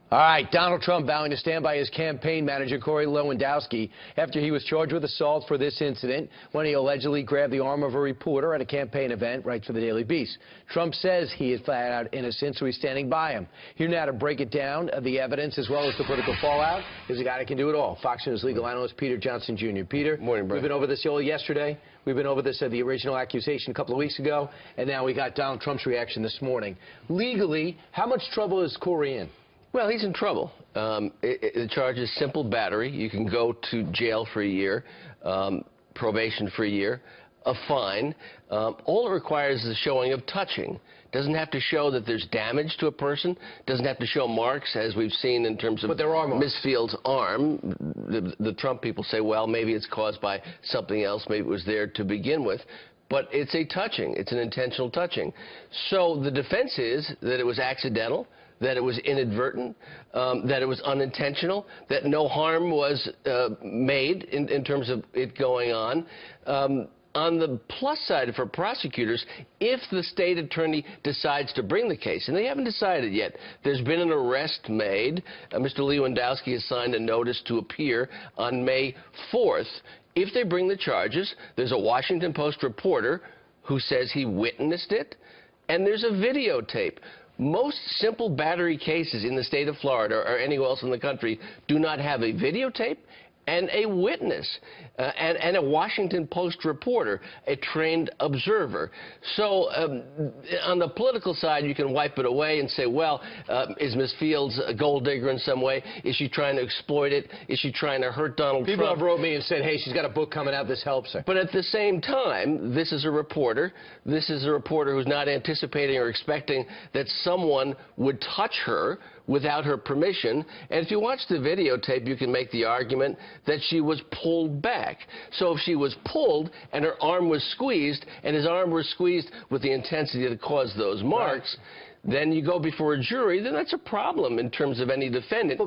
All right, Donald Trump vowing to stand by his campaign manager, Lewandowski, after he was charged with assault for this incident when he allegedly grabbed the arm of a reporter at a campaign event, writes for the Daily Beast. Trump says he is flat out innocent, so he's standing by him. Here now to break it down, the evidence as well as the political fallout, is a guy that can do it all. Fox News legal analyst Peter Johnson Jr. Peter, morning, Brian. We've been over this yesterday. We've been over this, the original accusation a couple of weeks ago, and now we got Donald Trump's reaction this morning. Legally, how much trouble is Corey in? Well, he's in trouble. The charge is simple battery. You can go to jail for a year, probation for a year, a fine. All it requires is a showing of touching. Doesn't have to show that there's damage to a person. Doesn't have to show marks, as we've seen in terms of Ms. Field's arm. The Trump people say, well, maybe it's caused by something else. Maybe it was there to begin with. But it's a touching. It's an intentional touching. So the defense is that it was accidental, that it was inadvertent, that it was unintentional, that no harm was made in terms of it going on. On the plus side for prosecutors, if the state attorney decides to bring the case, and they haven't decided yet, there's been an arrest made. Mr. Lewandowski has signed a notice to appear on May 4th. If they bring the charges, there's a Washington Post reporter who says he witnessed it, and there's a videotape. Most simple battery cases in the state of Florida or anywhere else in the country do not have a videotape and a witness and a Washington Post reporter, a trained observer. So on the political side, you can wipe it away and say, well, is Ms. Fields a gold digger in some way? Is she trying to exploit it? Is she trying to hurt Donald Trump? People have wrote me and said, hey, she's got a book coming out, this helps her. But at the same time, this is a reporter. This is a reporter who's not anticipating or expecting that someone would touch her without her permission. And if you watch the videotape, you can make the argument that she was pulled back. So if she was pulled and her arm was squeezed, and his arm was squeezed with the intensity that caused those marks, then you go before a jury, then that's a problem in terms of any defendant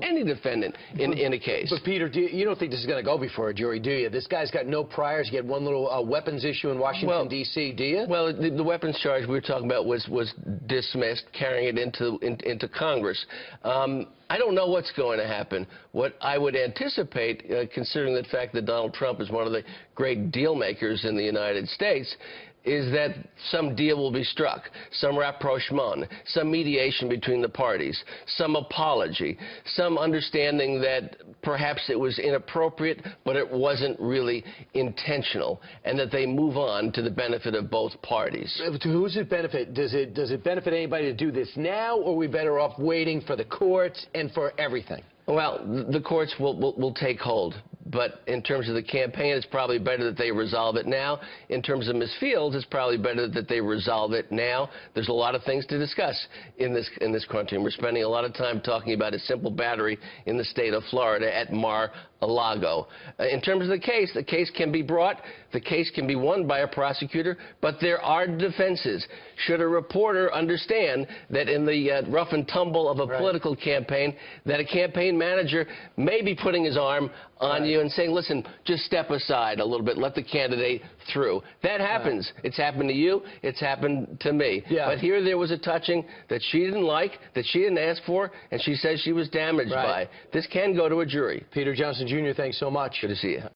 in a case. But, Peter, you don't think this is going to go before a jury, do you? This guy's got no priors. He had one little weapons issue in Washington, D.C., do you? Well, the weapons charge we were talking about was dismissed, carrying it into Congress. I don't know what's going to happen. What I would anticipate, considering the fact that Donald Trump is one of the great deal makers in the United States, is that some deal will be struck, some rapprochement, some mediation between the parties, some apology, some understanding that perhaps it was inappropriate, but it wasn't really intentional, and that they move on to the benefit of both parties. To who's it benefit? Does it benefit anybody to do this now, or are we better off waiting for the courts and for everything? Well, the courts will take hold. But in terms of the campaign, it's probably better that they resolve it now. In terms of Ms. Fields, it's probably better that they resolve it now. There's a lot of things to discuss in this country, and we're spending a lot of time talking about a simple battery in the state of Florida at Mar-a-Lago. In terms of the case can be brought, the case can be won by a prosecutor, but there are defenses. Should a reporter understand that in the rough and tumble of a political campaign, that a campaign manager may be putting his arm on you and saying, listen, just step aside a little bit, let the candidate through. That happens. It's happened to you. It's happened to me. But here there was a touching that she didn't like, that she didn't ask for, and she says she was damaged by. This can go to a jury. Peter Johnson Jr., thanks so much. Good to see you.